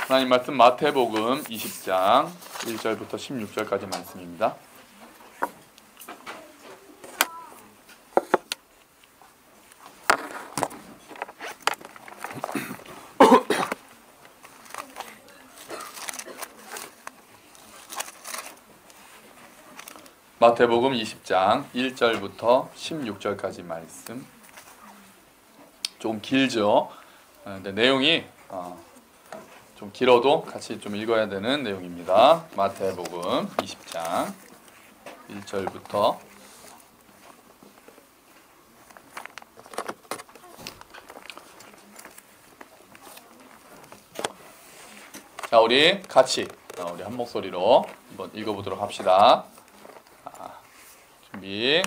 하나님 말씀 마태복음 20장 1절부터 16절까지 말씀입니다. 마태복음 20장 1절부터 16절까지 말씀. 좀 길죠? 근데 내용이 좀 길어도 같이 좀 읽어야 되는 내용입니다. 마태복음 20장 1절부터 자, 우리 같이 우리 한 목소리로 한번 읽어보도록 합시다. 준비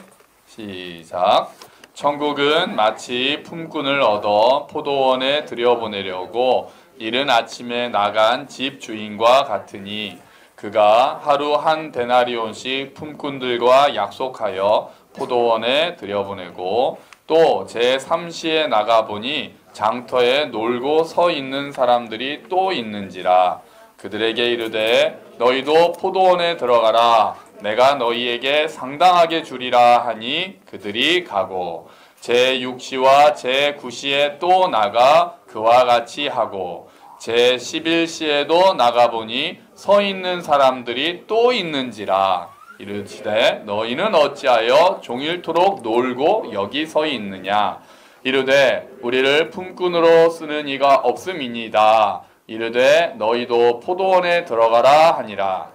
시작. 천국은 마치 품꾼을 얻어 포도원에 들여보내려고 이른 아침에 나간 집 주인과 같으니 그가 하루 한 데나리온씩 품꾼들과 약속하여 포도원에 들여보내고 또 제3시에 나가보니 장터에 놀고 서 있는 사람들이 또 있는지라. 그들에게 이르되 너희도 포도원에 들어가라. 내가 너희에게 상당하게 주리라 하니 그들이 가고 제6시와 제9시에 또 나가 그와 같이 하고 제11시에도 나가보니 서 있는 사람들이 또 있는지라. 이르시되 너희는 어찌하여 종일토록 놀고 여기 서 있느냐. 이르되 우리를 품꾼으로 쓰는 이가 없음이니이다. 이르되 너희도 포도원에 들어가라 하니라.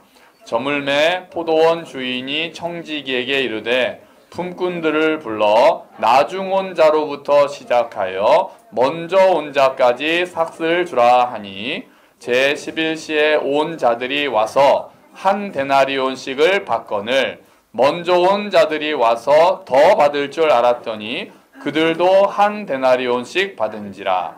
저물매 포도원 주인이 청지기에게 이르되 품꾼들을 불러 나중 온 자로부터 시작하여 먼저 온 자까지 삭슬 주라 하니 제11시에 온 자들이 와서 한 데나리온씩을 받거늘 먼저 온 자들이 와서 더 받을 줄 알았더니 그들도 한 데나리온씩 받은지라.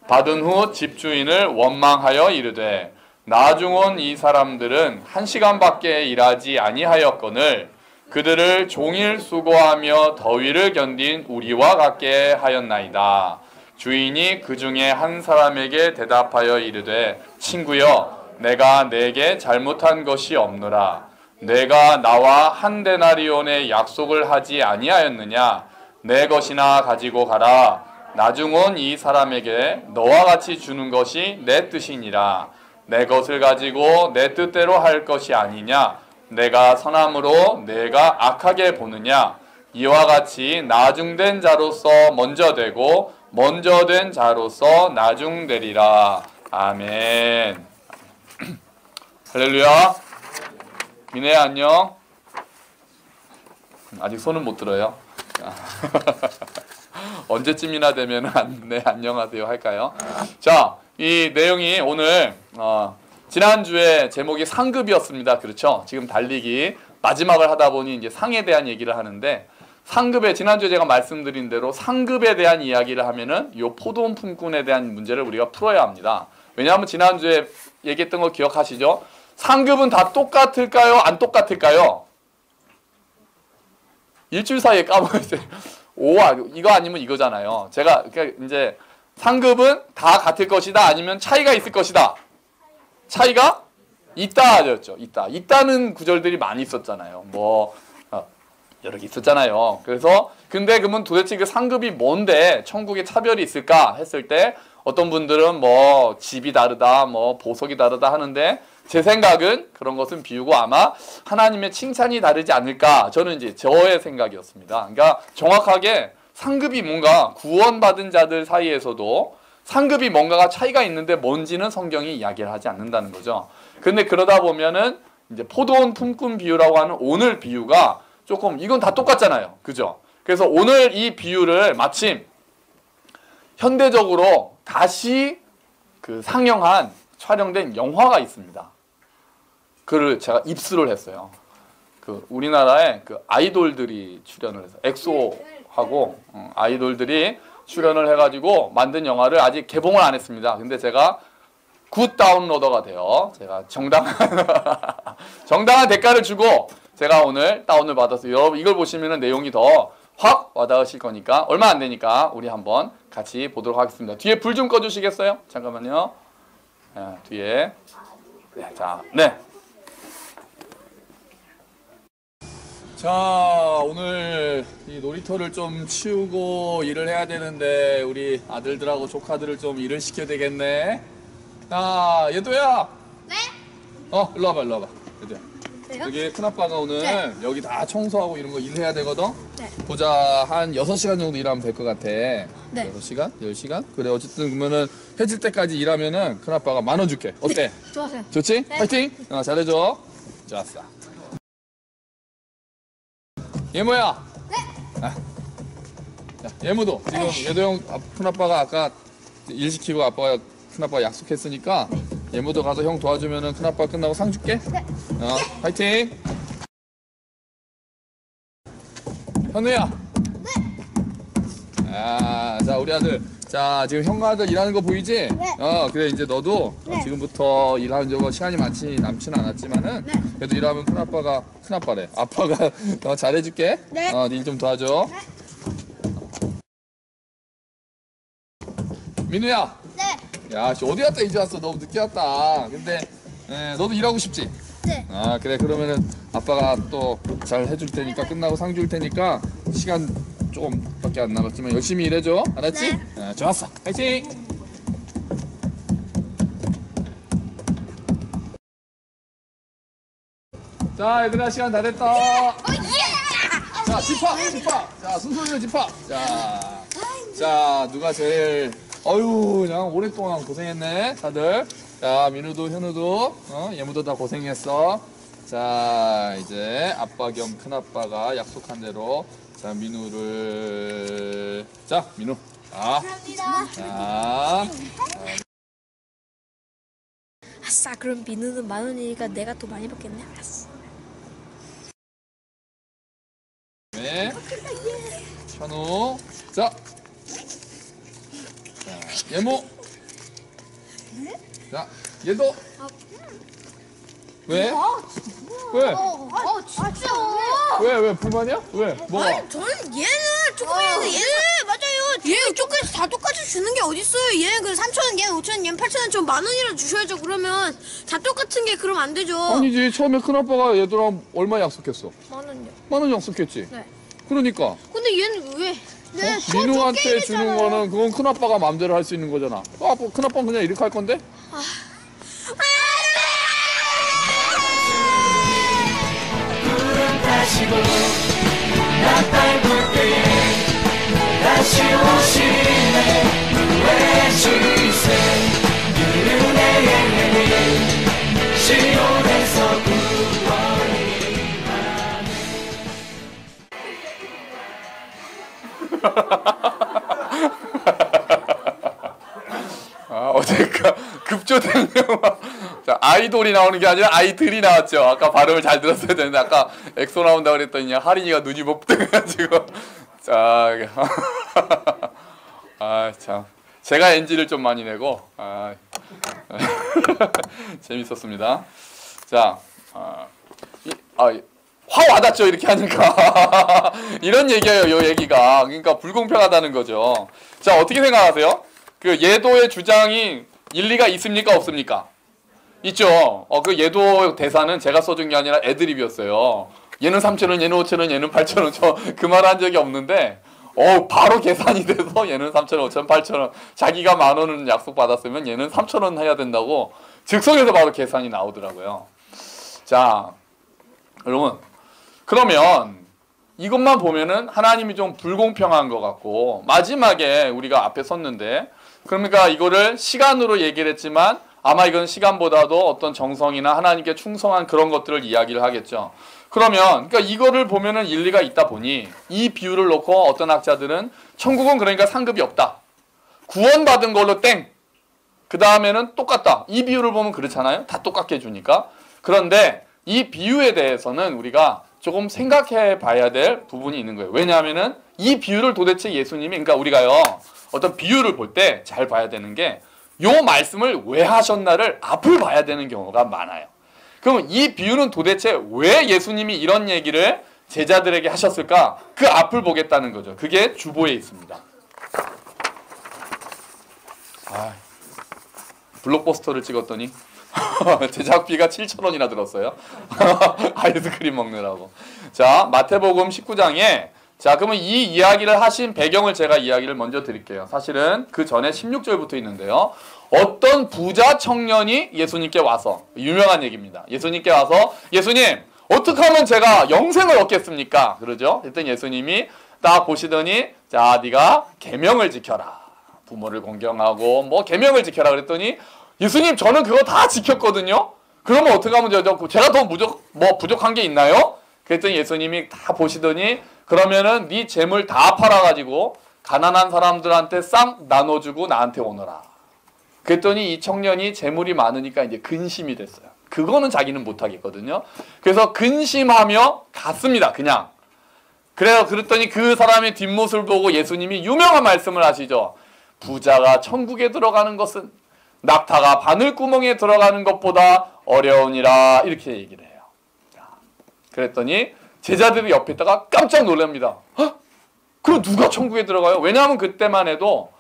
받은 후 집주인을 원망하여 이르되 나중 온 이 사람들은 1시간밖에 일하지 아니하였거늘 그들을 종일 수고하며 더위를 견딘 우리와 같게 하였나이다. 주인이 그 중에 한 사람에게 대답하여 이르되 친구여 내가 내게 잘못한 것이 없노라. 내가 나와 한 데나리온의 약속을 하지 아니하였느냐. 내 것이나 가지고 가라. 나중 온 이 사람에게 너와 같이 주는 것이 내 뜻이니라. 내 것을 가지고 내 뜻대로 할 것이 아니냐. 내가 선함으로 내가 악하게 보느냐. 이와 같이 나중된 자로서 먼저 되고 먼저 된 자로서 나중되리라. 아멘. 할렐루야. 미네야 안녕. 아직 손은 못 들어요. 언제쯤이나 되면 네 안녕하세요 할까요? 자, 이 내용이 오늘 지난주에 제목이 상급이었습니다. 그렇죠? 지금 달리기 마지막을 하다 보니 이제 상에 대한 얘기를 하는데 상급에 지난주에 제가 말씀드린 대로 상급에 대한 이야기를 하면은 요 포도원 품꾼에 대한 문제를 우리가 풀어야 합니다. 왜냐하면 지난주에 얘기했던 거 기억하시죠? 상급은 다 똑같을까요? 안 똑같을까요? 일주일 사이에 까먹었어요. 이거 아니면 이거잖아요. 제가 그러니까 이제 상급은 다 같을 것이다 아니면 차이가 있을 것이다. 차이가 있다 하셨죠. 있다는 구절들이 많이 있었잖아요. 여러 개 있었잖아요. 그래서 근데 그러면 도대체 그 상급이 뭔데 천국에 차별이 있을까 했을 때 어떤 분들은 집이 다르다, 보석이 다르다 하는데 제 생각은 그런 것은 비우고 아마 하나님의 칭찬이 다르지 않을까. 저는 이제 저의 생각이었습니다. 그러니까 정확하게 상급이 뭔가 구원받은 자들 사이에서도 상급이 뭔가가 차이가 있는데 뭔지는 성경이 이야기를 하지 않는다는 거죠. 근데 그러다 보면은 이제 포도원 품꾼 비유라고 하는 오늘 비유가 조금 이건 다 똑같잖아요. 그죠? 그래서 오늘 이 비유를 마침 현대적으로 다시 상영한 촬영된 영화가 있습니다. 그를 제가 입수를 했어요. 우리나라에 아이돌들이 출연을 해서 엑소하고 아이돌들이 출연을 해가지고 만든 영화를 아직 개봉을 안 했습니다. 근데 제가 굿 다운로더가 돼요. 제가 정당한 대가를 주고 제가 오늘 다운을 받아서 여러분 이걸 보시면 내용이 더 확 와닿으실 거니까 얼마 안 되니까 우리 한번 같이 보도록 하겠습니다. 뒤에 불 좀 꺼주시겠어요? 잠깐만요. 뒤에. 네, 자, 네. 자, 오늘 이 놀이터를 좀 치우고 일을 해야 되는데 우리 아들들하고 조카들을 좀 일을 시켜야 되겠네. 자, 얘도야. 네? 일로 와봐, 일로 와봐. 얘도야. 네요? 여기 큰아빠가 오늘 네. 여기 다 청소하고 이런 거 일해야 되거든? 네. 보자, 한 6시간 정도 일하면 될 것 같아. 네. 6시간? 10시간? 그래, 어쨌든 그러면은 해질 때까지 일하면은 큰아빠가 10,000원 줄게. 어때? 좋아하세요. 좋지? 네. 파이팅! 잘해줘. 좋았어. 예모야. 네. 자, 예모도 지금 얘도 형 큰아빠가 아까 일 시키고 아빠가 큰아빠가 약속했으니까 예모도 가서 형 도와주면은 큰아빠 끝나고 상 줄게. 네. 파이팅. 현우야. 네. 자 우리 아들. 자 지금 형과 아들 일하는 거 보이지? 네. 그래 이제 너도 네. 지금부터 일하는 저거 시간이 남지는 않았지만은 네. 그래도 일하면 큰아빠래. 아빠가 잘해줄게. 네. 일 좀 도와줘. 민우야. 네. 야, 씨, 어디 갔다 이제 왔어? 너무 늦게 왔다. 근데 너도 일하고 싶지? 네. 그래. 그러면은 아빠가 또 잘 해줄 테니까 끝나고 상 줄 테니까 시간 조금밖에 안 남았지만 열심히 일해줘. 알았지? 네. 좋았어. 파이팅! 자, 얘들아 시간 다 됐다. 자, 집합. 자, 순서대로 집합. 자, 누가 제일 그냥 오랫동안 고생했네, 다들. 자, 민우도, 현우도, 예무도 다 고생했어. 자, 이제 아빠 겸 큰아빠가 약속한 대로, 자, 민우를, 자, 민우. 감사합니다. 자, 아싸, 그럼 민우는 10,000원이니까 내가 더 많이 받겠네. 알았어. 네. 현우. 자, 예모. 자, 얘도. 왜? 왜? 진짜. 왜 불만이야? 왜? 뭐가? 아니, 저는 얘는 조금 있는데 얘는 맞아요. 얘 조금씩 다 똑같이 주는 게 어딨어요. 얘는 그 3,000원, 얘는 5,000원, 얘는 8,000원, 전 10,000원이라도 주셔야죠. 그러면 다 똑같은 게 그럼 안 되죠. 아니지. 처음에 큰아빠가 얘들랑 얼마 약속했어? 10,000원요. 10,000원 약속했지? 네. 그러니까. 근데 얘는 왜? 네, 민우한테 주는 거는 그건 큰아빠가 마음대로 할 수 있는 거잖아. 큰아빠는 그냥 이렇게 할 건데? 다시고 나팔 불 때에 다시 오시네 왜 주세 은혜의 시온에서 구원이 어제가 급조된 영화. 자, 아이돌이 나오는 게 아니라 아이들이 나왔죠. 아까 발음을 잘 들었어야 되는데 아까 엑소 나온다 그랬더니 하린이가 눈이 못뜨가지고 자, 참 제가 NG를 좀 많이 내고 재밌었습니다. 자, 화 와닿죠 이렇게 하니까 이런 얘기예요. 요 얘기가 그러니까 불공평하다는 거죠. 자, 어떻게 생각하세요? 그 예도의 주장이 일리가 있습니까 없습니까? 있죠. 그 예도 대사는 제가 써준 게 아니라 애드립이었어요. 얘는 3,000원, 얘는 5,000원, 얘는 8,000원. 저 그 말 한 적이 없는데 바로 계산이 돼서 얘는 3,000원, 5,000원, 8,000원. 자기가 10,000원 약속 받았으면 얘는 3,000원 해야 된다고 즉석에서 바로 계산이 나오더라고요. 자, 여러분 그러면 이것만 보면은 하나님이 좀 불공평한 것 같고 마지막에 우리가 앞에 섰는데 그러니까 이거를 시간으로 얘기를 했지만 아마 이건 시간보다도 어떤 정성이나 하나님께 충성한 그런 것들을 이야기를 하겠죠. 그러면 그러니까 이거를 보면은 일리가 있다 보니 이 비유를 놓고 어떤 학자들은 천국은 그러니까 상급이 없다. 구원받은 걸로 땡. 그 다음에는 똑같다. 이 비유를 보면 그렇잖아요. 다 똑같게 해주니까. 그런데 이 비유에 대해서는 우리가 조금 생각해 봐야 될 부분이 있는 거예요. 왜냐하면은 이 비유를 도대체 예수님이 그러니까 우리가요 어떤 비유를 볼 때 잘 봐야 되는 게 요 말씀을 왜 하셨나를 앞을 봐야 되는 경우가 많아요. 그럼 이 비유는 도대체 왜 예수님이 이런 얘기를 제자들에게 하셨을까? 그 앞을 보겠다는 거죠. 그게 주보에 있습니다. 블록버스터를 찍었더니 제작비가 7,000원이나 들었어요. 아이스크림 먹느라고. 자, 마태복음 19장에 자, 그러면 이 이야기를 하신 배경을 제가 이야기를 먼저 드릴게요. 사실은 그 전에 16절부터 있는데요. 어떤 부자 청년이 예수님께 와서, 유명한 얘기입니다. 예수님께 와서, 예수님, 어떻게 하면 제가 영생을 얻겠습니까? 그러죠. 그랬더니 예수님이 딱 보시더니, 자, 네가 계명을 지켜라. 부모를 공경하고, 뭐 계명을 지켜라. 그랬더니, 예수님, 저는 그거 다 지켰거든요. 그러면 어떻게 하면 제가 더 부족한 게 있나요? 그랬더니 예수님이 다 보시더니, 그러면은 네 재물 다 팔아가지고 가난한 사람들한테 싹 나눠주고 나한테 오너라. 그랬더니 이 청년이 재물이 많으니까 이제 근심이 됐어요. 그거는 자기는 못하겠거든요. 그래서 근심하며 갔습니다. 그냥. 그랬더니 그 사람의 뒷모습을 보고 예수님이 유명한 말씀을 하시죠. 부자가 천국에 들어가는 것은 낙타가 바늘구멍에 들어가는 것보다 어려우니라. 이렇게 얘기를 해요. 그랬더니 제자들이 옆에 있다가 깜짝 놀랍니다. 그럼 누가 천국에 들어가요? 왜냐하면 그때만 해도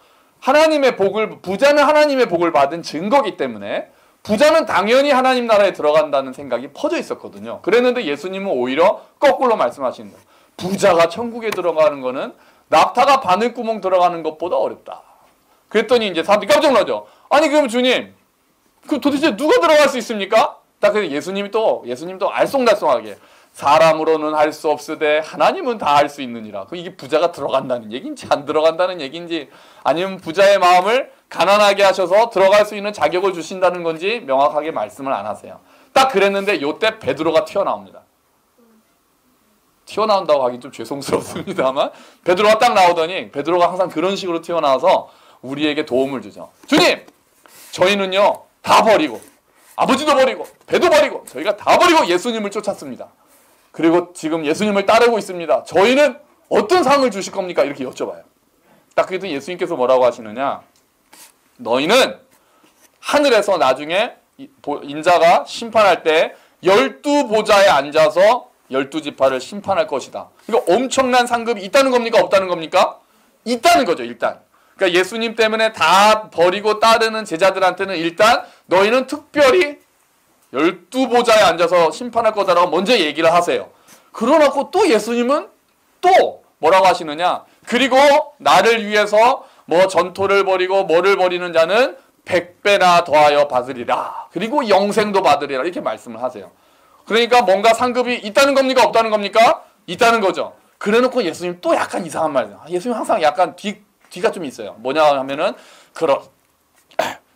부자는 하나님의 복을 받은 증거기 때문에 부자는 당연히 하나님 나라에 들어간다는 생각이 퍼져 있었거든요. 그랬는데 예수님은 오히려 거꾸로 말씀하시는 거예요. 부자가 천국에 들어가는 거는 낙타가 바늘구멍 들어가는 것보다 어렵다. 그랬더니 이제 사람들이 깜짝 놀라죠. 아니 그럼 주님, 그 도대체 누가 들어갈 수 있습니까? 딱 그래서 예수님도 알쏭달쏭하게 사람으로는 할 수 없으되 하나님은 다 할 수 있느니라. 그럼 이게 부자가 들어간다는 얘기인지 안 들어간다는 얘기인지 아니면 부자의 마음을 가난하게 하셔서 들어갈 수 있는 자격을 주신다는 건지 명확하게 말씀을 안 하세요. 딱 그랬는데 요때 베드로가 튀어나옵니다. 튀어나온다고 하긴 좀 죄송스럽습니다만 베드로가 딱 나오더니 베드로가 항상 그런 식으로 튀어나와서 우리에게 도움을 주죠. 주님! 저희는요 다 버리고 아버지도 버리고 배도 버리고 저희가 다 버리고 예수님을 쫓았습니다. 그리고 지금 예수님을 따르고 있습니다. 저희는 어떤 상을 주실 겁니까? 이렇게 여쭤봐요. 딱 그랬더니 예수님께서 뭐라고 하시느냐. 너희는 하늘에서 나중에 인자가 심판할 때 12보좌에 앉아서 12지파를 심판할 것이다. 이거 엄청난 상급이 있다는 겁니까? 없다는 겁니까? 있다는 거죠. 일단. 그러니까 예수님 때문에 다 버리고 따르는 제자들한테는 일단 너희는 특별히 12보좌에 앉아서 심판할 거다라고 먼저 얘기를 하세요. 그러놓고 또 예수님은 또 뭐라고 하시느냐. 그리고 나를 위해서 뭐 전토를 벌이고 뭐를 벌이는 자는 100배나 더하여 받으리라. 그리고 영생도 받으리라. 이렇게 말씀을 하세요. 그러니까 뭔가 상급이 있다는 겁니까? 없다는 겁니까? 있다는 거죠. 그래놓고 예수님 또 약간 이상한 말이에요. 예수님 항상 약간 뒤가 좀 있어요. 뭐냐 하면은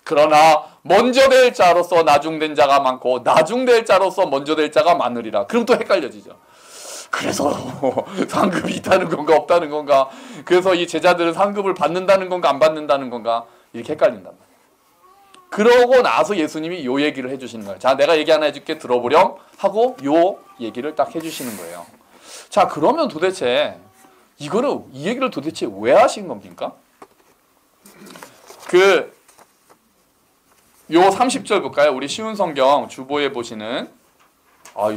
그러나 먼저 될 자로서 나중된 자가 많고 나중될 자로서 먼저 될 자가 많으리라. 그럼 또 헷갈려지죠. 그래서 상급이 있다는 건가 없다는 건가. 그래서 이 제자들은 상급을 받는다는 건가 안 받는다는 건가 이렇게 헷갈린단 말이에요. 그러고 나서 예수님이 요 얘기를 해주시는 거예요. 자, 내가 얘기 하나 해줄게 들어보렴 하고 요 얘기를 딱 해주시는 거예요. 자, 그러면 도대체 이 얘기를 도대체 왜 하신 겁니까? 요 30절 볼까요? 우리 쉬운 성경 주보에 보시는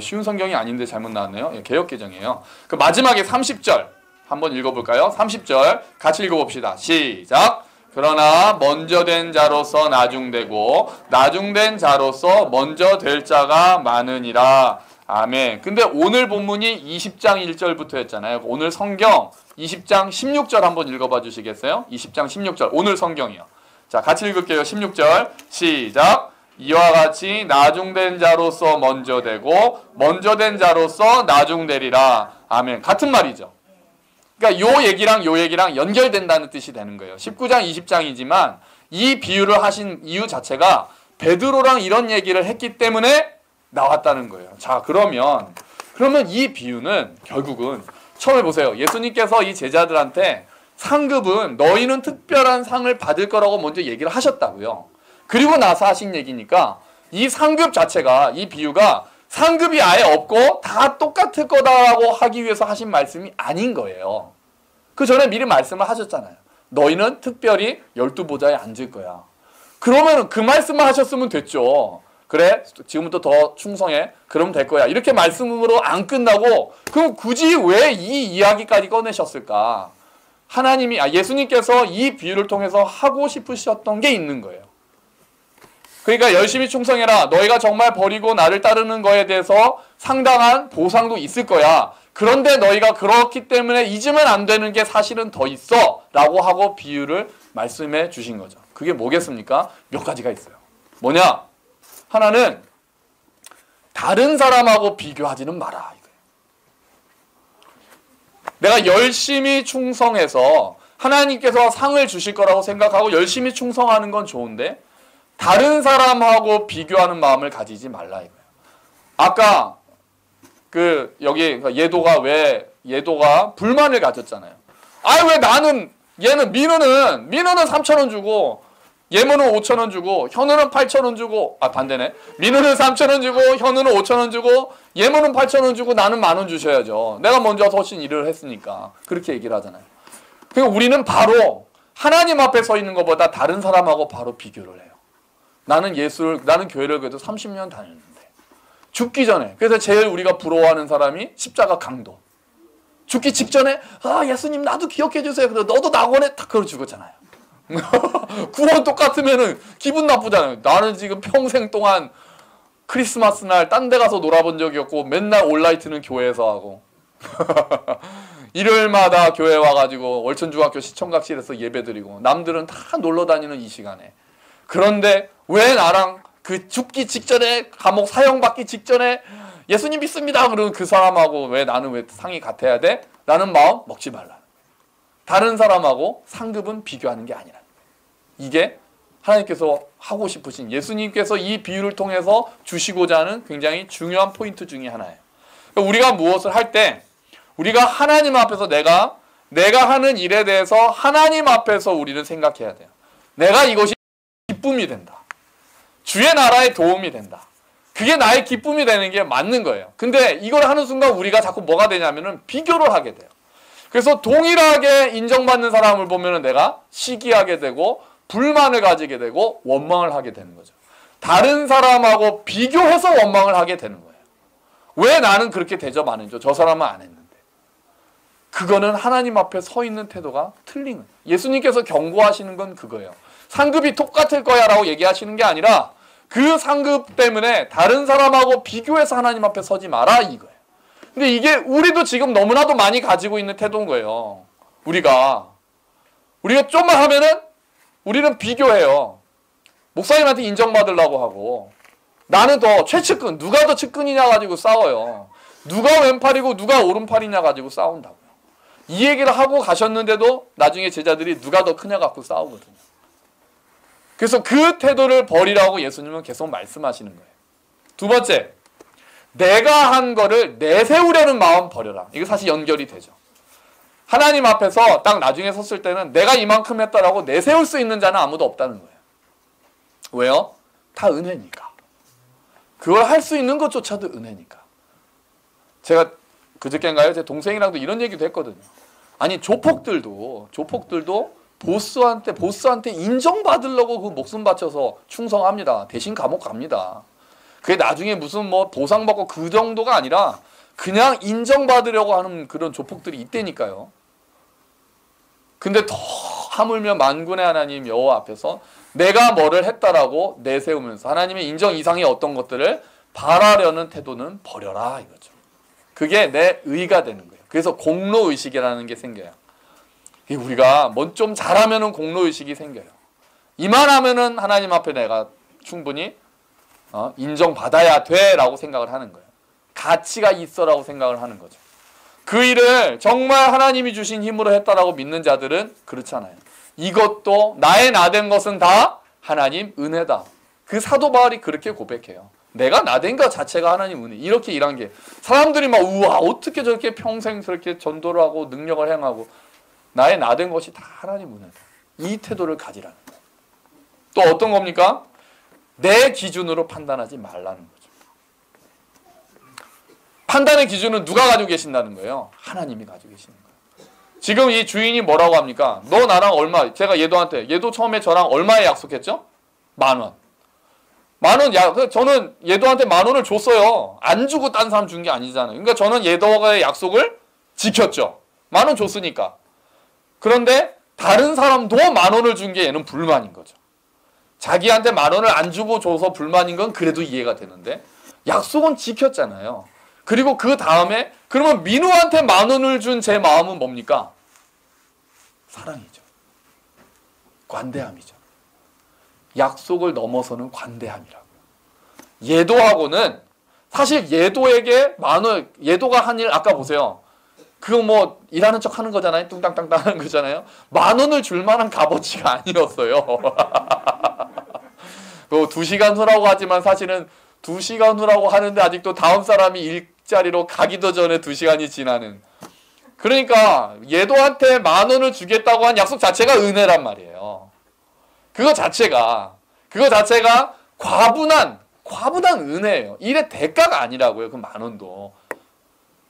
쉬운 성경이 아닌데 잘못 나왔네요. 개역개정이에요. 그 마지막에 30절 한번 읽어볼까요? 30절 같이 읽어봅시다. 시작. 그러나 먼저 된 자로서 나중되고 나중된 자로서 먼저 될 자가 많으니라. 아멘. 근데 오늘 본문이 20장 1절부터 였잖아요. 오늘 성경 20장 16절 한번 읽어봐 주시겠어요? 20장 16절 오늘 성경이요. 자, 같이 읽을게요. 16절 시작. 이와 같이 나중된 자로서 먼저 되고 먼저 된 자로서 나중되리라. 아멘. 같은 말이죠. 그러니까 요 얘기랑 연결된다는 뜻이 되는 거예요. 19장 20장이지만 이 비유를 하신 이유 자체가 베드로랑 이런 얘기를 했기 때문에 나왔다는 거예요. 자, 그러면 이 비유는 결국은 처음에 보세요. 예수님께서 이 제자들한테 상급은 너희는 특별한 상을 받을 거라고 먼저 얘기를 하셨다고요. 그리고 나서 하신 얘기니까 이 상급 자체가 이 비유가 상급이 아예 없고 다 똑같을 거다라고 하기 위해서 하신 말씀이 아닌 거예요. 그 전에 미리 말씀을 하셨잖아요. 너희는 특별히 12보좌에 앉을 거야. 그러면 그 말씀만 하셨으면 됐죠. 그래 지금부터 더 충성해. 그러면 될 거야. 이렇게 말씀으로 안 끝나고 그럼 굳이 왜 이 이야기까지 꺼내셨을까? 예수님께서 이 비유를 통해서 하고 싶으셨던 게 있는 거예요. 그러니까 열심히 충성해라. 너희가 정말 버리고 나를 따르는 거에 대해서 상당한 보상도 있을 거야. 그런데 너희가 그렇기 때문에 잊으면 안 되는 게 사실은 더 있어 라고 하고 비유를 말씀해 주신 거죠. 그게 뭐겠습니까? 몇 가지가 있어요. 뭐냐? 하나는 다른 사람하고 비교하지는 마라. 내가 열심히 충성해서 하나님께서 상을 주실 거라고 생각하고 열심히 충성하는 건 좋은데 다른 사람하고 비교하는 마음을 가지지 말라 이거예요. 아까 여기 예도가 불만을 가졌잖아요. 왜 나는 얘는 민우는 3,000원 주고 예모는 5,000원 주고 현우는 8,000원 주고 반대네. 민우는 3,000원 주고 현우는 5,000원 주고 예모는 8,000원 주고 나는 10,000원 주셔야죠. 내가 먼저 훨씬 일을 했으니까. 그렇게 얘기를 하잖아요. 그러니까 우리는 바로 하나님 앞에 서 있는 것보다 다른 사람하고 바로 비교를 해요. 나는 교회를 그래도 30년 다녔는데 죽기 전에 그래서 제일 우리가 부러워하는 사람이 십자가 강도. 죽기 직전에 예수님 나도 기억해 주세요. 그래서 너도 낙원에 딱 걸어 죽었잖아요. 구원 똑같으면은 기분 나쁘잖아요. 나는 지금 평생 동안 크리스마스 날 딴 데 가서 놀아본 적이 없고 맨날 온라이트는 교회에서 하고 일요일마다 교회 와가지고 월천중학교 시청각실에서 예배드리고 남들은 다 놀러 다니는 이 시간에 그런데 왜 나랑 그 죽기 직전에 감옥 사형받기 직전에 예수님 믿습니다 그러면 그 사람하고 나는 왜 상이 같아야 돼? 라는 마음 먹지 말라. 다른 사람하고 상급은 비교하는 게 아니라 이게 하나님께서 하고 싶으신 예수님께서 이 비유를 통해서 주시고자 하는 굉장히 중요한 포인트 중에 하나예요. 우리가 무엇을 할 때 우리가 하나님 앞에서 내가 하는 일에 대해서 하나님 앞에서 우리는 생각해야 돼요. 내가 이것이 기쁨이 된다. 주의 나라에 도움이 된다. 그게 나의 기쁨이 되는 게 맞는 거예요. 근데 이걸 하는 순간 우리가 자꾸 뭐가 되냐면은 비교를 하게 돼요. 그래서 동일하게 인정받는 사람을 보면은 내가 시기하게 되고 불만을 가지게 되고 원망을 하게 되는 거죠. 다른 사람하고 비교해서 원망을 하게 되는 거예요. 왜 나는 그렇게 대접 안 해줘? 저 사람은 안 했는데. 그거는 하나님 앞에 서 있는 태도가 틀린 거예요. 예수님께서 경고하시는 건 그거예요. 상급이 똑같을 거야 라고 얘기하시는 게 아니라 그 상급 때문에 다른 사람하고 비교해서 하나님 앞에 서지 마라 이거예요. 근데 이게 우리도 지금 너무나도 많이 가지고 있는 태도인 거예요. 우리가 좀만 하면은 우리는 비교해요. 목사님한테 인정받으려고 하고 나는 더 최측근 누가 더 측근이냐 가지고 싸워요. 누가 왼팔이고 누가 오른팔이냐 가지고 싸운다고요. 이 얘기를 하고 가셨는데도 나중에 제자들이 누가 더 크냐 갖고 싸우거든요. 그래서 그 태도를 버리라고 예수님은 계속 말씀하시는 거예요. 두 번째, 내가 한 거를 내세우려는 마음 버려라. 이거 사실 연결이 되죠. 하나님 앞에서 딱 나중에 섰을 때는 내가 이만큼 했다라고 내세울 수 있는 자는 아무도 없다는 거예요. 왜요? 다 은혜니까. 그걸 할 수 있는 것조차도 은혜니까. 제가 그저께인가요? 제 동생이랑도 이런 얘기도 했거든요. 아니 조폭들도 보스한테 인정받으려고 그 목숨 바쳐서 충성합니다. 대신 감옥 갑니다. 그게 나중에 무슨 보상 받고 그 정도가 아니라 그냥 인정받으려고 하는 그런 조폭들이 있다니까요. 근데 더 하물며 만군의 하나님 여호와 앞에서 내가 뭐를 했다라고 내세우면서 하나님의 인정 이상의 어떤 것들을 바라려는 태도는 버려라 이거죠. 그게 내 의가 되는 거예요. 그래서 공로의식이라는 게 생겨요. 우리가 뭐 좀 잘하면은 공로의식이 생겨요. 이만하면은 하나님 앞에 내가 충분히 인정받아야 돼라고 생각을 하는 거예요. 가치가 있어라고 생각을 하는 거죠. 그 일을 정말 하나님이 주신 힘으로 했다라고 믿는 자들은 그렇잖아요. 이것도 나의 나된 것은 다 하나님 은혜다. 그 사도 바울이 그렇게 고백해요. 내가 나된 것 자체가 하나님 은혜. 이렇게 일한 게 사람들이 막 우와 어떻게 저렇게 평생 저렇게 전도를 하고 능력을 행하고 나의 나된 것이 다 하나님 은혜다. 이 태도를 가지라는 거예요. 또 어떤 겁니까? 내 기준으로 판단하지 말라는 거죠. 판단의 기준은 누가 가지고 계신다는 거예요? 하나님이 가지고 계시는 거예요. 지금 이 주인이 뭐라고 합니까? 너 나랑 얼마, 제가 얘도 처음에 저랑 얼마에 약속했죠? 10,000원. 10,000원, 저는 얘도한테 10,000원을 줬어요. 안 주고 딴 사람 준 게 아니잖아요. 그러니까 저는 얘도의 약속을 지켰죠. 10,000원 줬으니까. 그런데 다른 사람도 10,000원을 준 게 얘는 불만인 거죠. 자기한테 10,000원을 안 주고 줘서 불만인 건 그래도 이해가 되는데 약속은 지켰잖아요. 그리고 그 다음에 그러면 민우한테 10,000원을 준 제 마음은 뭡니까? 사랑이죠. 관대함이죠. 약속을 넘어서는 관대함이라고요. 예도하고는 사실 예도에게 10,000원, 예도가 한 일 아까 보세요. 그거 뭐 일하는 척 하는 거잖아요. 뚱땅땅땅 하는 거잖아요. 10,000원을 줄 만한 값어치가 아니었어요. 2시간 후라고 하지만 사실은 2시간 후라고 하는데 아직도 다음 사람이 일자리로 가기도 전에 2시간이 지나는. 그러니까 예도한테 10,000원을 주겠다고 한 약속 자체가 은혜란 말이에요. 그거 자체가 과분한 은혜예요. 일의 대가가 아니라고요. 그 10,000원도.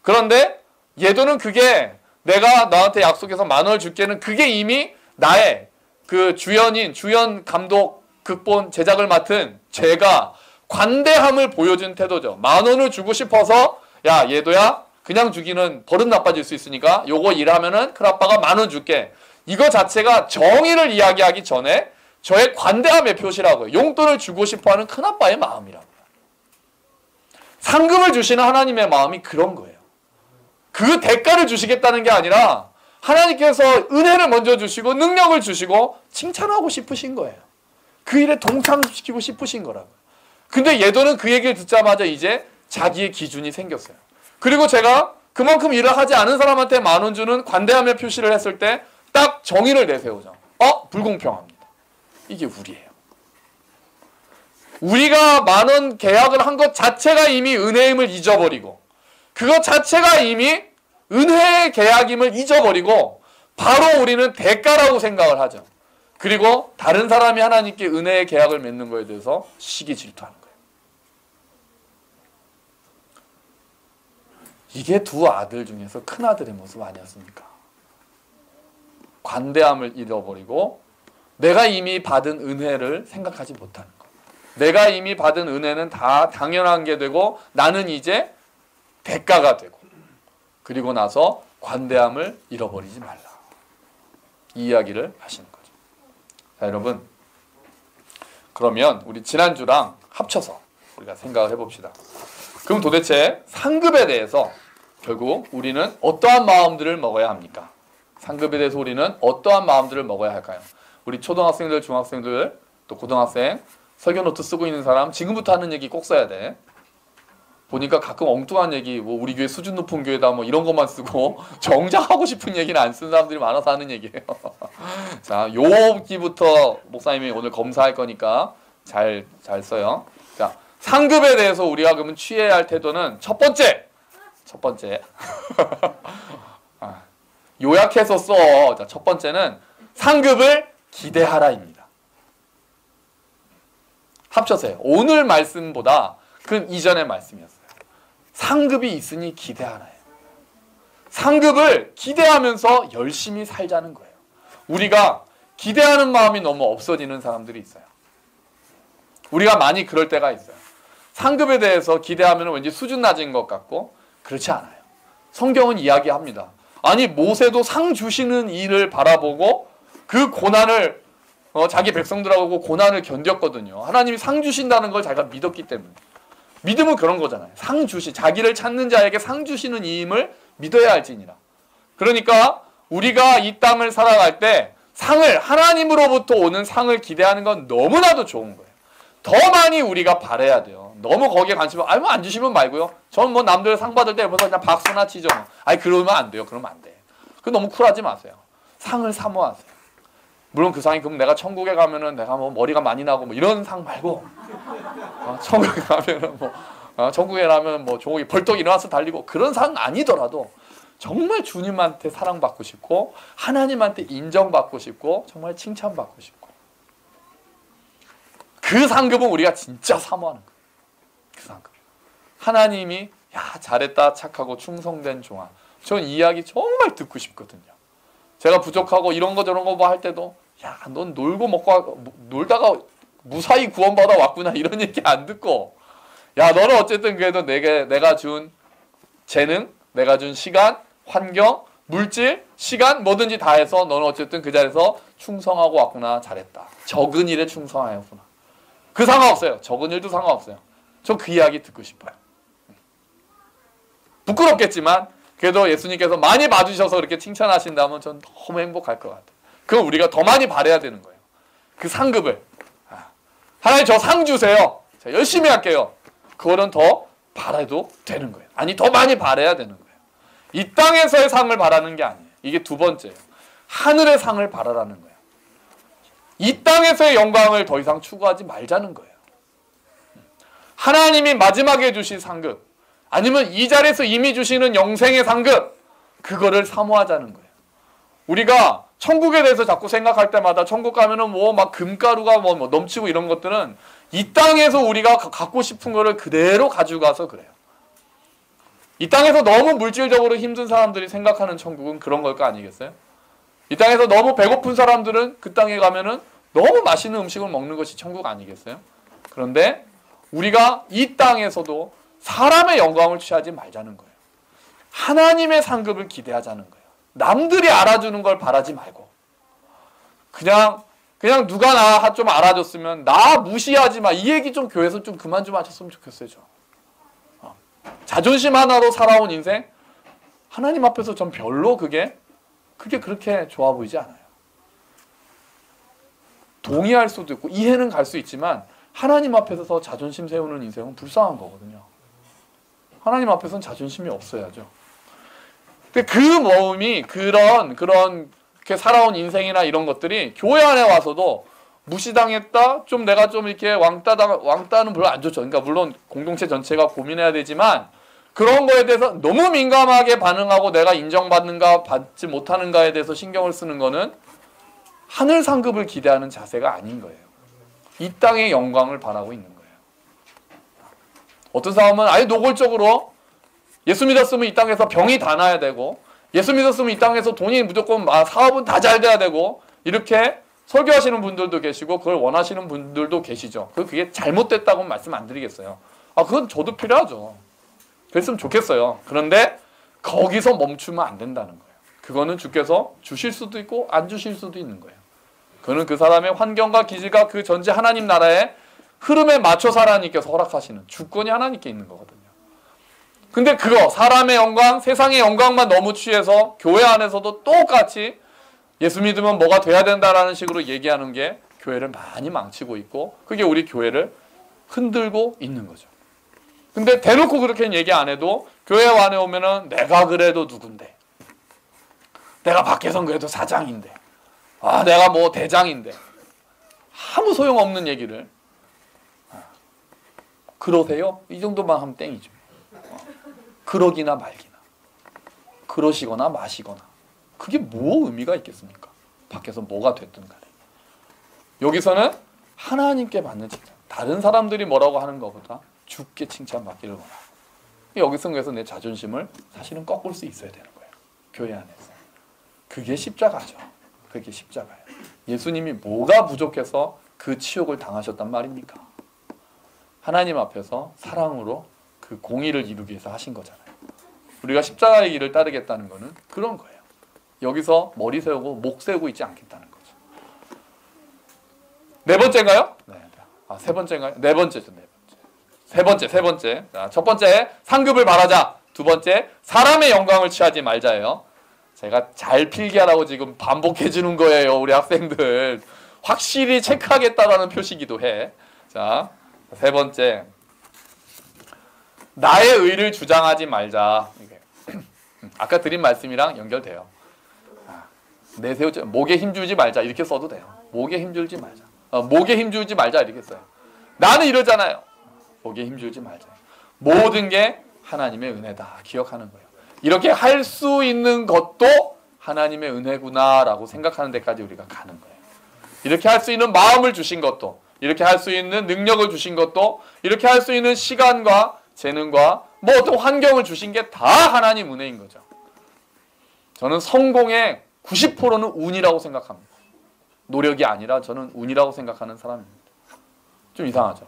그런데 예도는 그게 내가 너한테 약속해서 10,000원을 줄게는 그게 이미 나의 그 주연 감독 극본 제작을 맡은 제가 관대함을 보여준 태도죠. 10,000원을 주고 싶어서 야 예도야 그냥 주기는 버릇 나빠질 수 있으니까 요거 일하면은 큰아빠가 10,000원 줄게. 이거 자체가 정의를 이야기하기 전에 저의 관대함의 표시라고요. 용돈을 주고 싶어하는 큰아빠의 마음이라고요. 상급을 주시는 하나님의 마음이 그런 거예요. 그 대가를 주시겠다는 게 아니라 하나님께서 은혜를 먼저 주시고 능력을 주시고 칭찬하고 싶으신 거예요. 그 일에 동참시키고 싶으신 거라고요. 근데 예도는 그 얘기를 듣자마자 이제 자기의 기준이 생겼어요. 그리고 제가 그만큼 일을 하지 않은 사람한테 10,000원 주는 관대함의 표시를 했을 때 딱 정의를 내세우죠. 불공평합니다. 이게 우리예요. 우리가 10,000원 계약을 한 것 자체가 이미 은혜임을 잊어버리고 그것 자체가 이미 은혜의 계약임을 잊어버리고 바로 우리는 대가라고 생각을 하죠. 그리고 다른 사람이 하나님께 은혜의 계약을 맺는 거에 대해서 시기 질투하는 거예요. 이게 두 아들 중에서 큰 아들의 모습 아니었습니까? 관대함을 잃어버리고 내가 이미 받은 은혜를 생각하지 못하는 것. 내가 이미 받은 은혜는 다 당연한 게 되고 나는 이제 대가가 되고 그리고 나서 관대함을 잃어버리지 말라. 이 이야기를 하시는 거죠. 자, 여러분. 그러면 우리 지난주랑 합쳐서 우리가 생각을 해봅시다. 그럼 도대체 상급에 대해서 결국 우리는 어떠한 마음들을 먹어야 합니까? 상급에 대해서 우리는 어떠한 마음들을 먹어야 할까요? 우리 초등학생들, 중학생들, 또 고등학생 설교 노트 쓰고 있는 사람 지금부터 하는 얘기 꼭 써야 돼. 보니까 가끔 엉뚱한 얘기, 뭐 우리 교회 수준 높은 교회다 뭐 이런 것만 쓰고 정작 하고 싶은 얘기는 안 쓰는 사람들이 많아서 하는 얘기예요. 자, 요기부터 목사님이 오늘 검사할 거니까 잘 써요. 자, 상급에 대해서 우리가 그러면 취해야 할 태도는 첫 번째. 요약해서 써. 자, 첫 번째는 상급을 기대하라입니다. 합쳐서 해요. 오늘 말씀보다 그 이전의 말씀이었어요. 상급이 있으니 기대하라예요. 상급을 기대하면서 열심히 살자는 거예요. 우리가 기대하는 마음이 너무 없어지는 사람들이 있어요. 우리가 많이 그럴 때가 있어요. 상급에 대해서 기대하면 왠지 수준 낮은 것 같고 그렇지 않아요. 성경은 이야기합니다. 아니 모세도 상 주시는 일을 바라보고 그 고난을 자기 백성들하고 고난을 견뎠거든요. 하나님이 상 주신다는 걸 자기가 믿었기 때문에. 믿음은 그런 거잖아요. 자기를 찾는 자에게 상 주시는 이임을 믿어야 할지니라. 그러니까 우리가 이 땅을 살아갈 때 상을 하나님으로부터 오는 상을 기대하는 건 너무나도 좋은 거예요. 더 많이 우리가 바라야 돼요. 너무 거기에 관심을 뭐 안 주시면 말고요. 저는 뭐 남들 상 받을 때 옆에서 그냥 박수나 치죠. 그러면 안 돼요. 그러면 안 돼. 그 너무 쿨하지 마세요. 상을 사모하세요. 물론 그 상이 그럼 내가 천국에 가면은 내가 뭐 머리가 많이 나고 뭐 이런 상 말고 천국에 가면은 천국에 가면 뭐 종옥이 벌떡 일어나서 달리고 그런 상 아니더라도 정말 주님한테 사랑받고 싶고 하나님한테 인정받고 싶고 정말 칭찬받고 싶고 그 상급은 우리가 진짜 사모하는 거예요. 그 상급. 하나님이 야 잘했다 착하고 충성된 종아. 전 이 이야기 정말 듣고 싶거든요. 제가 부족하고 이런 거 저런 거 뭐 할 때도 야 넌 놀다가 무사히 구원받아 왔구나 이런 얘기 안 듣고 야 너는 어쨌든 그래도 내가 준 재능, 내가 준 시간, 환경, 물질, 시간 뭐든지 다 해서 너는 어쨌든 그 자리에서 충성하고 왔구나 잘했다. 적은 일에 충성하였구나. 그 상관없어요. 적은 일도 상관없어요. 저 그 이야기 듣고 싶어요. 부끄럽겠지만 그래도 예수님께서 많이 봐주셔서 그렇게 칭찬하신다면 전 너무 행복할 것 같아요. 그건 우리가 더 많이 바라야 되는 거예요. 그 상급을. 하나님 저 상 주세요. 제가 열심히 할게요. 그거는 더 바라도 되는 거예요. 아니 더 많이 바라야 되는 거예요. 이 땅에서의 상을 바라는 게 아니에요. 이게 두 번째예요. 하늘의 상을 바라라는 거예요. 이 땅에서의 영광을 더 이상 추구하지 말자는 거예요. 하나님이 마지막에 주신 상급 아니면 이 자리에서 이미 주시는 영생의 상급 그거를 사모하자는 거예요. 우리가 천국에 대해서 자꾸 생각할 때마다 천국 가면은 뭐 막 금가루가 뭐 넘치고 이런 것들은 이 땅에서 우리가 갖고 싶은 거를 그대로 가져가서 그래요. 이 땅에서 너무 물질적으로 힘든 사람들이 생각하는 천국은 그런 걸 거 아니겠어요? 이 땅에서 너무 배고픈 사람들은 그 땅에 가면은 너무 맛있는 음식을 먹는 것이 천국 아니겠어요? 그런데 우리가 이 땅에서도 사람의 영광을 취하지 말자는 거예요. 하나님의 상급을 기대하자는 거예요. 남들이 알아주는 걸 바라지 말고 그냥 누가 나 좀 알아줬으면 나 무시하지 마. 이 얘기 좀 교회에서 좀 그만 좀 하셨으면 좋겠어요. 자존심 하나로 살아온 인생 하나님 앞에서 전 별로 그게 그렇게 좋아 보이지 않아요. 동의할 수도 있고 이해는 갈 수 있지만 하나님 앞에서 자존심 세우는 인생은 불쌍한 거거든요. 하나님 앞에서는 자존심이 없어야죠. 근데 그 모험이 그런 이렇게 살아온 인생이나 이런 것들이 교회 안에 와서도 무시당했다, 좀 내가 좀 이렇게 왕따는 별로 안 좋죠. 그러니까 물론 공동체 전체가 고민해야 되지만 그런 거에 대해서 너무 민감하게 반응하고 내가 인정받는가 받지 못하는가에 대해서 신경을 쓰는 거는 하늘 상급을 기대하는 자세가 아닌 거예요. 이 땅의 영광을 바라고 있는 거예요. 어떤 사람은 아예 노골적으로 예수 믿었으면 이 땅에서 병이 다 나야 되고 예수 믿었으면 이 땅에서 돈이 무조건 사업은 다 잘 돼야 되고 이렇게 설교하시는 분들도 계시고 그걸 원하시는 분들도 계시죠. 그게 잘못됐다고 말씀 안 드리겠어요. 그건 저도 필요하죠. 그랬으면 좋겠어요. 그런데 거기서 멈추면 안 된다는 거예요. 그거는 주께서 주실 수도 있고 안 주실 수도 있는 거예요. 그거는 그 사람의 환경과 기질과 그 전체 하나님 나라의 흐름에 맞춰서 하나님께서 허락하시는 주권이 하나님께 있는 거거든요. 근데 그거 사람의 영광, 세상의 영광만 너무 취해서 교회 안에서도 똑같이 예수 믿으면 뭐가 돼야 된다라는 식으로 얘기하는 게 교회를 많이 망치고 있고 그게 우리 교회를 흔들고 있는 거죠. 근데 대놓고 그렇게 얘기 안 해도 교회 안에 오면은 내가 그래도 누군데 내가 밖에선 그래도 사장인데 내가 뭐 대장인데 아무 소용없는 얘기를 그러세요? 이 정도만 하면 땡이죠. 그러기나 말기나 그러시거나 마시거나 그게 뭐 의미가 있겠습니까? 밖에서 뭐가 됐든 간에 여기서는 하나님께 받는 칭찬 다른 사람들이 뭐라고 하는 것보다 주께 칭찬받기를 원하고 여기서 그래서 내 자존심을 사실은 꺾을 수 있어야 되는 거예요. 교회 안에서 그게 십자가죠. 그게 십자가예요. 예수님이 뭐가 부족해서 그 치욕을 당하셨단 말입니까? 하나님 앞에서 사랑으로 그 공의를 이루기 위해서 하신 거잖아요. 우리가 십자가의 길을 따르겠다는 거는 그런 거예요. 여기서 머리 세우고 목 세우고 있지 않겠다는 거죠. 네 번째인가요? 네. 세 번째인가요? 네 번째죠. 네 번째. 세 번째. 자, 첫 번째 상급을 바라자. 두 번째 사람의 영광을 취하지 말자예요. 제가 잘 필기하라고 지금 반복해 주는 거예요. 우리 학생들. 확실히 체크하겠다라는 표시기도 해. 자, 세 번째. 나의 의를 주장하지 말자. 아까 드린 말씀이랑 연결돼요. 내세우지 목에 힘주지 말자 이렇게 써도 돼요. 목에 힘주지 말자. 목에 힘주지 말자 이렇게 써요. 나는 이러잖아요. 목에 힘주지 말자. 모든 게 하나님의 은혜다. 기억하는 거예요. 이렇게 할 수 있는 것도 하나님의 은혜구나라고 생각하는 데까지 우리가 가는 거예요. 이렇게 할 수 있는 마음을 주신 것도 이렇게 할 수 있는 능력을 주신 것도 이렇게 할 수 있는 시간과 재능과 뭐 어떤 환경을 주신 게 다 하나님 은혜인 거죠. 저는 성공의 90%는 운이라고 생각합니다. 노력이 아니라 저는 운이라고 생각하는 사람입니다. 좀 이상하죠.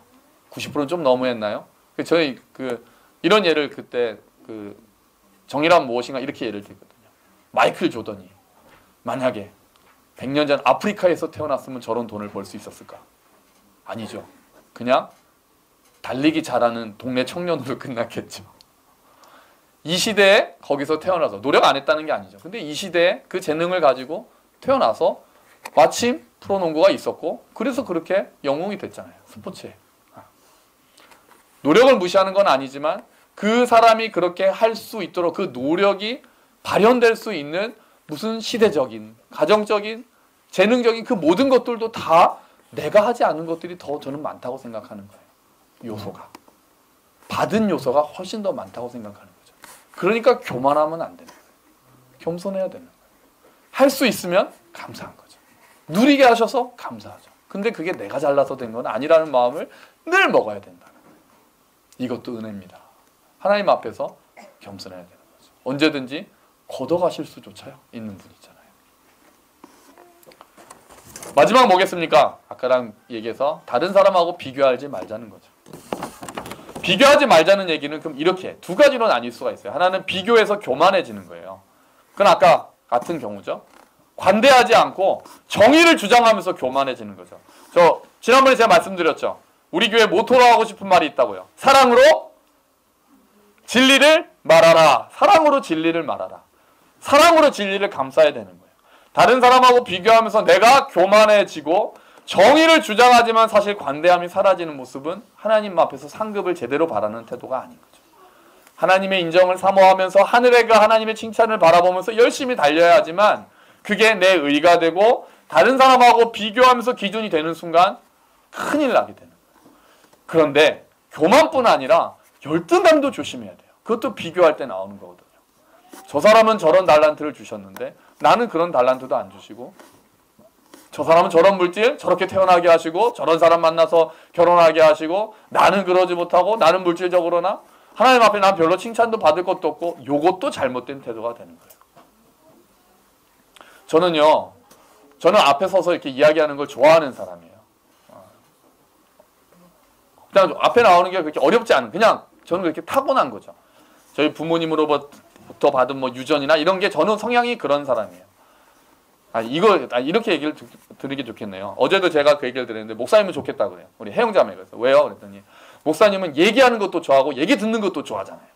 90%는 좀 너무했나요? 저희 이런 예를 그때 정의란 무엇인가 이렇게 예를 들거든요. 마이클 조던이 만약에 100년 전 아프리카에서 태어났으면 저런 돈을 벌 수 있었을까? 아니죠. 그냥 달리기 잘하는 동네 청년으로 끝났겠죠. 이 시대에 거기서 태어나서 노력 안 했다는 게 아니죠. 근데 이 시대에 그 재능을 가지고 태어나서 마침 프로농구가 있었고 그래서 그렇게 영웅이 됐잖아요. 스포츠에. 노력을 무시하는 건 아니지만 그 사람이 그렇게 할 수 있도록 그 노력이 발현될 수 있는 무슨 시대적인, 가정적인, 재능적인 그 모든 것들도 다 내가 하지 않은 것들이 더 저는 많다고 생각하는 거예요. 요소가. 받은 요소가 훨씬 더 많다고 생각하는 거죠. 그러니까 교만하면 안 되는 거예요. 겸손해야 되는 거예요. 할 수 있으면 감사한 거죠. 누리게 하셔서 감사하죠. 근데 그게 내가 잘나서 된 건 아니라는 마음을 늘 먹어야 된다는 거예요. 이것도 은혜입니다. 하나님 앞에서 겸손해야 되는 거죠. 언제든지 걷어가실 수조차 있는 분이잖아요. 마지막 뭐겠습니까? 아까랑 얘기해서 다른 사람하고 비교하지 말자는 거죠. 비교하지 말자는 얘기는 그럼 이렇게 두 가지로 나뉠 수가 있어요. 하나는 비교해서 교만해지는 거예요. 그건 아까 같은 경우죠. 관대하지 않고 정의를 주장하면서 교만해지는 거죠. 저 지난번에 제가 말씀드렸죠. 우리 교회 모토로 하고 싶은 말이 있다고요. 사랑으로 진리를 말하라. 사랑으로 진리를 말하라. 사랑으로 진리를 감싸야 되는 거예요. 다른 사람하고 비교하면서 내가 교만해지고 정의를 주장하지만 사실 관대함이 사라지는 모습은 하나님 앞에서 상급을 제대로 바라는 태도가 아닌 거죠. 하나님의 인정을 사모하면서 하늘의 그 하나님의 칭찬을 바라보면서 열심히 달려야 하지만 그게 내 의가 되고 다른 사람하고 비교하면서 기준이 되는 순간 큰일 나게 되는 거예요. 그런데 교만뿐 아니라 열등감도 조심해야 돼요. 그것도 비교할 때 나오는 거거든요. 저 사람은 저런 달란트를 주셨는데 나는 그런 달란트도 안 주시고 저 사람은 저런 물질 저렇게 태어나게 하시고 저런 사람 만나서 결혼하게 하시고 나는 그러지 못하고 나는 물질적으로나 하나님 앞에 난 별로 칭찬도 받을 것도 없고 요것도 잘못된 태도가 되는 거예요. 저는 앞에 서서 이렇게 이야기하는 걸 좋아하는 사람이에요. 그냥 앞에 나오는 게 그렇게 어렵지 않은 그냥 저는 그렇게 타고난 거죠. 저희 부모님으로부터 받은 뭐 유전이나 이런 게 저는 성향이 그런 사람이에요. 이렇게 얘기를 드리기 좋겠네요. 어제도 제가 그 얘기를 드렸는데 목사님은 좋겠다 그래요. 우리 혜영자매가 그래서 왜요? 그랬더니 목사님은 얘기하는 것도 좋아하고 얘기 듣는 것도 좋아하잖아요.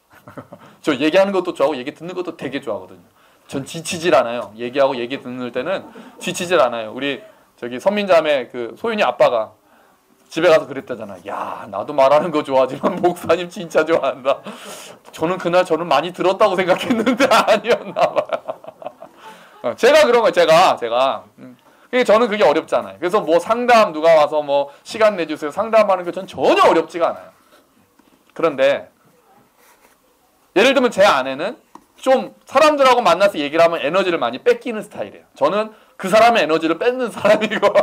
저 얘기하는 것도 좋아하고 얘기 듣는 것도 되게 좋아하거든요. 전 지치질 않아요. 얘기하고 얘기 듣는 때는 지치질 않아요. 우리 저기 선민자매 그 소윤이 아빠가 집에 가서 그랬다잖아. 야, 나도 말하는 거 좋아하지만 목사님 진짜 좋아한다. 저는 그날 저는 많이 들었다고 생각했는데 아니었나 봐요. 제가 그런 거예요. 제가. 저는 그게 어렵잖아요. 그래서 뭐 상담 누가 와서 뭐 시간 내주세요. 상담하는 게 전 전혀 어렵지가 않아요. 그런데 예를 들면 제 아내는 좀 사람들하고 만나서 얘기를 하면 에너지를 많이 뺏기는 스타일이에요. 저는 그 사람의 에너지를 뺏는 사람이고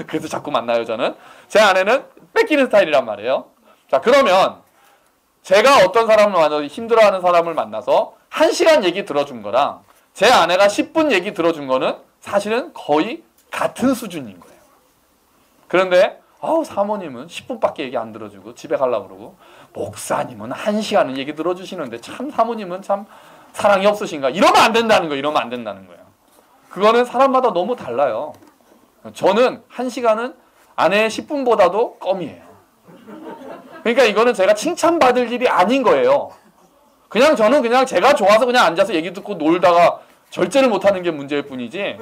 그래서 자꾸 만나요. 저는 제 아내는 뺏기는 스타일이란 말이에요. 자, 그러면 제가 어떤 사람을 만나서 힘들어하는 사람을 만나서 1시간 얘기 들어준 거랑 제 아내가 10분 얘기 들어준 거는 사실은 거의 같은 수준인 거예요. 그런데 사모님은 10분밖에 얘기 안 들어주고 집에 가려고 그러고 목사님은 1시간은 얘기 들어주시는데 참 사모님은 참 사랑이 없으신가? 이러면 안 된다는 거예요. 그거는 사람마다 너무 달라요. 저는 1시간은 아내의 10분보다도 껌이에요. 그러니까 이거는 제가 칭찬받을 일이 아닌 거예요. 저는 그냥 제가 좋아서 그냥 앉아서 얘기 듣고 놀다가 절제를 못하는 게 문제일 뿐이지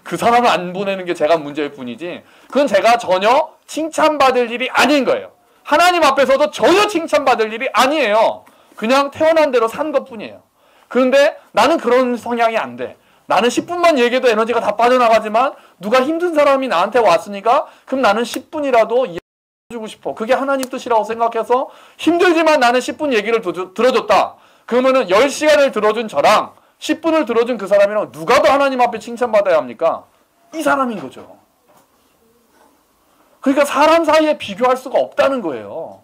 그 사람을 안 보내는 게 제가 문제일 뿐이지 그건 제가 전혀 칭찬받을 일이 아닌 거예요. 하나님 앞에서도 전혀 칭찬받을 일이 아니에요. 그냥 태어난 대로 산 것뿐이에요. 그런데 나는 그런 성향이 안 돼. 나는 10분만 얘기해도 에너지가 다 빠져나가지만 누가 힘든 사람이 나한테 왔으니까 그럼 나는 10분이라도 해주고 싶어. 그게 하나님 뜻이라고 생각해서 힘들지만 나는 10분 얘기를 들어줬다. 그러면은 10시간을 들어준 저랑 10분을 들어준 그 사람이랑 누가 더 하나님 앞에 칭찬받아야 합니까? 이 사람인 거죠. 그러니까 사람 사이에 비교할 수가 없다는 거예요.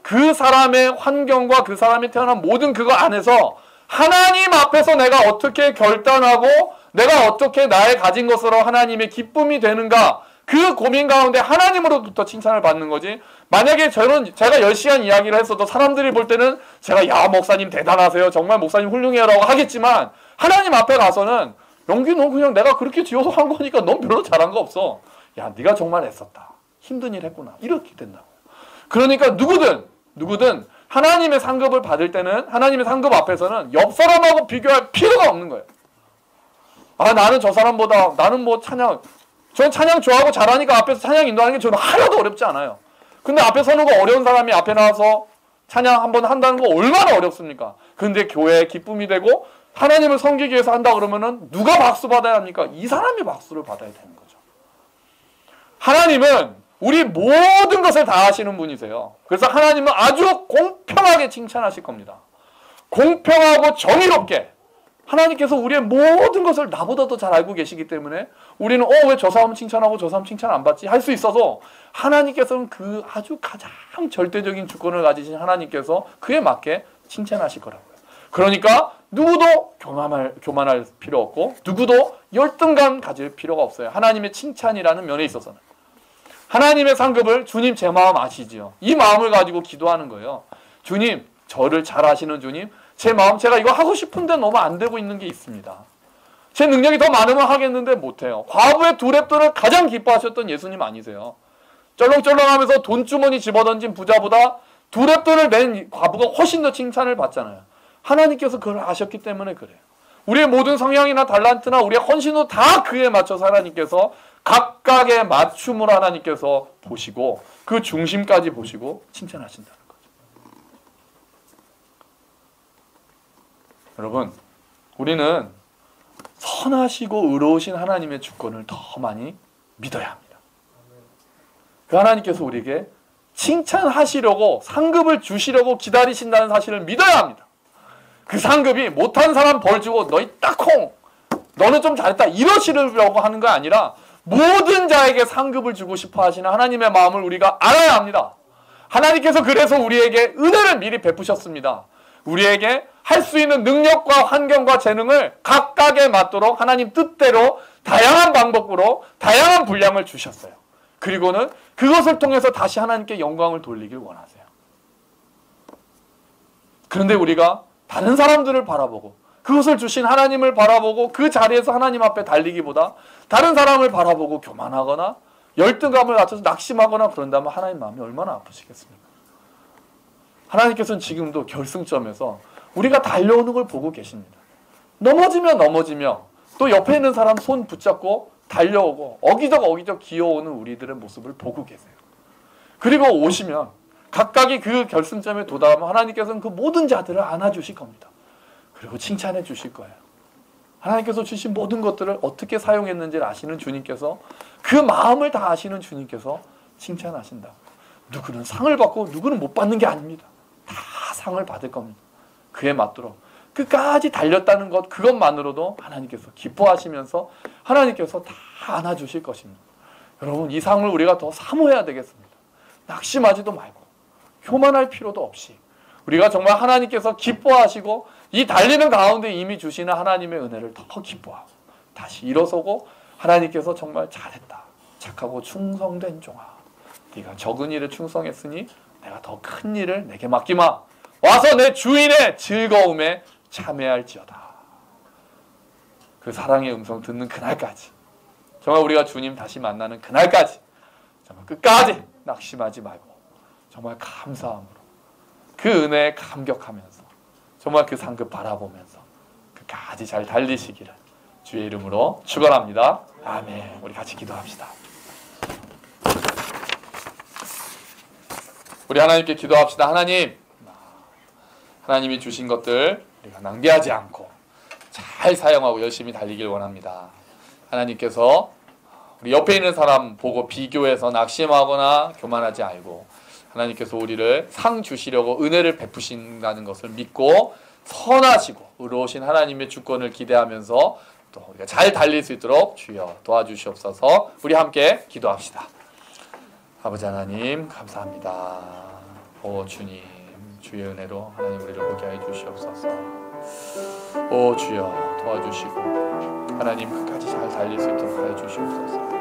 그 사람의 환경과 그 사람이 태어난 모든 그거 안에서 하나님 앞에서 내가 어떻게 결단하고 내가 어떻게 나의 가진 것으로 하나님의 기쁨이 되는가 그 고민 가운데 하나님으로부터 칭찬을 받는 거지. 만약에 제가 10시간 이야기를 했어도 사람들이 볼 때는 제가 야 목사님 대단하세요. 정말 목사님 훌륭해요 라고 하겠지만 하나님 앞에 가서는 영규 너 그냥 내가 그렇게 지어서 한 거니까 넌 별로 잘한 거 없어. 야 네가 정말 애썼다. 힘든 일 했구나. 이렇게 된다고. 그러니까 누구든 하나님의 상급을 받을 때는, 하나님의 상급 앞에서는 옆 사람하고 비교할 필요가 없는 거예요. 아, 나는 저 사람보다, 나는 뭐 찬양, 전 찬양 좋아하고 잘하니까 앞에서 찬양 인도하는 게 저는 하나도 어렵지 않아요. 근데 앞에 서는 거 어려운 사람이 앞에 나와서 찬양 한번 한다는 거 얼마나 어렵습니까? 근데 교회의 기쁨이 되고 하나님을 섬기기 위해서 한다 그러면은 누가 박수 받아야 합니까? 이 사람이 박수를 받아야 되는 거죠. 하나님은 우리 모든 것을 다 아시는 분이세요. 그래서 하나님은 아주 공평하게 칭찬하실 겁니다. 공평하고 정의롭게. 하나님께서 우리의 모든 것을 나보다도 잘 알고 계시기 때문에 우리는 왜 저 사람 칭찬하고 저 사람 칭찬 안 받지? 할 수 있어서 하나님께서는 그 아주 가장 절대적인 주권을 가지신 하나님께서 그에 맞게 칭찬하실 거라고요. 그러니까 누구도 교만할 필요 없고 누구도 열등감 가질 필요가 없어요. 하나님의 칭찬이라는 면에 있어서는. 하나님의 상급을 주님 제 마음 아시지요? 이 마음을 가지고 기도하는 거예요. 주님, 저를 잘 아시는 주님, 제 마음 제가 이거 하고 싶은데 너무 안 되고 있는 게 있습니다. 제 능력이 더 많으면 하겠는데 못해요. 과부의 두 랩돈을 가장 기뻐하셨던 예수님 아니세요? 쩔렁쩔렁하면서 돈주머니 집어던진 부자보다 두 랩돈을 낸 과부가 훨씬 더 칭찬을 받잖아요. 하나님께서 그걸 아셨기 때문에 그래요. 우리의 모든 성향이나 달란트나 우리의 헌신도 다 그에 맞춰서 하나님께서 각각의 맞춤을 하나님께서 보시고 그 중심까지 보시고 칭찬하신다는 거죠. 여러분, 우리는 선하시고 의로우신 하나님의 주권을 더 많이 믿어야 합니다. 그 하나님께서 우리에게 칭찬하시려고 상급을 주시려고 기다리신다는 사실을 믿어야 합니다. 그 상급이 못한 사람 벌 주고 너희 딱콩 너는 좀 잘했다 이러시려고 하는 거 아니라 모든 자에게 상급을 주고 싶어 하시는 하나님의 마음을 우리가 알아야 합니다. 하나님께서 그래서 우리에게 은혜를 미리 베푸셨습니다. 우리에게 할 수 있는 능력과 환경과 재능을 각각에 맞도록 하나님 뜻대로 다양한 방법으로 다양한 분량을 주셨어요. 그리고는 그것을 통해서 다시 하나님께 영광을 돌리길 원하세요. 그런데 우리가 다른 사람들을 바라보고 그것을 주신 하나님을 바라보고 그 자리에서 하나님 앞에 달리기보다 다른 사람을 바라보고 교만하거나 열등감을 갖춰서 낙심하거나 그런다면 하나님 마음이 얼마나 아프시겠습니까? 하나님께서는 지금도 결승점에서 우리가 달려오는 걸 보고 계십니다. 넘어지며 또 옆에 있는 사람 손 붙잡고 달려오고 어기적 기어오는 우리들의 모습을 보고 계세요. 그리고 오시면 각각이 그 결승점에 도달하면 하나님께서는 그 모든 자들을 안아주실 겁니다. 그리고 칭찬해 주실 거예요. 하나님께서 주신 모든 것들을 어떻게 사용했는지를 아시는 주님께서 그 마음을 다 아시는 주님께서 칭찬하신다. 누구는 상을 받고 누구는 못 받는 게 아닙니다. 다 상을 받을 겁니다. 그에 맞도록 끝까지 달렸다는 것 그것만으로도 하나님께서 기뻐하시면서 하나님께서 다 안아주실 것입니다. 여러분 이 상을 우리가 더 사모해야 되겠습니다. 낙심하지도 말고 교만할 필요도 없이 우리가 정말 하나님께서 기뻐하시고 이 달리는 가운데 이미 주시는 하나님의 은혜를 더 기뻐하고 다시 일어서고 하나님께서 정말 잘했다. 착하고 충성된 종아. 네가 적은 일에 충성했으니 내가 더 큰 일을 내게 맡기마. 와서 내 주인의 즐거움에 참여할지어다. 그 사랑의 음성 듣는 그날까지 정말 우리가 주님 다시 만나는 그날까지 정말 끝까지 낙심하지 말고 정말 감사함으로 그 은혜에 감격하면서 정말 그 상급 바라보면서 끝까지 잘 달리시기를 주의 이름으로 축원합니다. 아멘. 우리 같이 기도합시다. 우리 하나님께 기도합시다. 하나님이 주신 것들 우리가 낭비하지 않고 잘 사용하고 열심히 달리길 원합니다. 하나님께서 우리 옆에 있는 사람 보고 비교해서 낙심하거나 교만하지 말고 하나님께서 우리를 상 주시려고 은혜를 베푸신다는 것을 믿고 선하시고 의로우신 하나님의 주권을 기대하면서 또 우리가 잘 달릴 수 있도록 주여 도와주시옵소서. 우리 함께 기도합시다. 아버지 하나님 감사합니다. 오 주님 주의 은혜로 하나님 우리를 보게 해 주시옵소서. 오 주여 도와주시고 하나님 끝까지 잘 달릴 수 있도록 해 주시옵소서.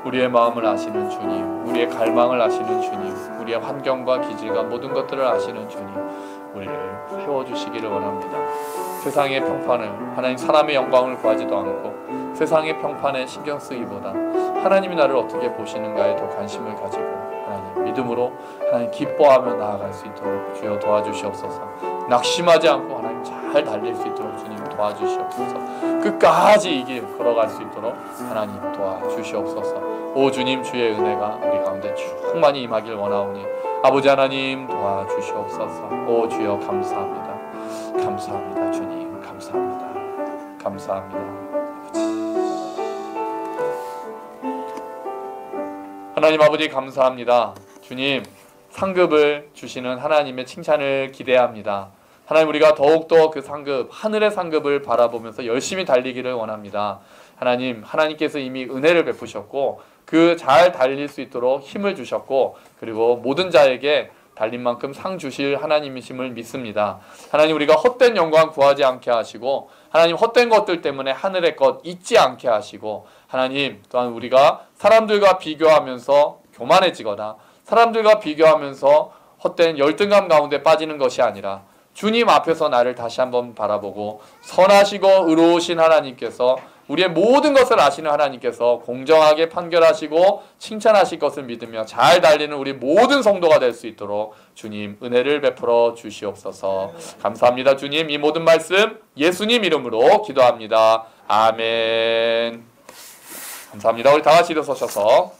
우리의 마음을 아시는 주님, 우리의 갈망을 아시는 주님, 우리의 환경과 기질과 모든 것들을 아시는 주님, 우리를 세워주시기를 원합니다. 세상의 평판을 하나님 사람의 영광을 구하지도 않고 세상의 평판에 신경 쓰기보다 하나님이 나를 어떻게 보시는가에 더 관심을 가지고 하나님 믿음으로 하나님 기뻐하며 나아갈 수 있도록 주여 도와주시옵소서. 낙심하지 않고 하나님 잘 달릴 수 있도록 주님 도와주시옵소서. 끝까지 이 길 걸어갈 수 있도록 하나님 도와주시옵소서. 오 주님, 주의 은혜가 우리 가운데 충만히 임하길 원하오니 아버지 하나님 도와주시옵소서. 오 주여 감사합니다. 감사합니다. 주님 감사합니다. 감사합니다. 하나님 아버지 감사합니다. 주님, 상급을 주시는 하나님의 칭찬을 기대합니다. 하나님, 우리가 더욱더 그 상급, 하늘의 상급을 바라보면서 열심히 달리기를 원합니다. 하나님, 하나님께서 이미 은혜를 베푸셨고 그 잘 달릴 수 있도록 힘을 주셨고 그리고 모든 자에게 달린 만큼 상 주실 하나님이심을 믿습니다. 하나님, 우리가 헛된 영광 구하지 않게 하시고 하나님, 헛된 것들 때문에 하늘의 것 잊지 않게 하시고 하나님, 또한 우리가 사람들과 비교하면서 교만해지거나 사람들과 비교하면서 헛된 열등감 가운데 빠지는 것이 아니라 주님 앞에서 나를 다시 한번 바라보고 선하시고 의로우신 하나님께서 우리의 모든 것을 아시는 하나님께서 공정하게 판결하시고 칭찬하실 것을 믿으며 잘 달리는 우리 모든 성도가 될 수 있도록 주님 은혜를 베풀어 주시옵소서. 감사합니다. 주님, 이 모든 말씀 예수님 이름으로 기도합니다. 아멘. 감사합니다. 우리 다 같이 일어서셔서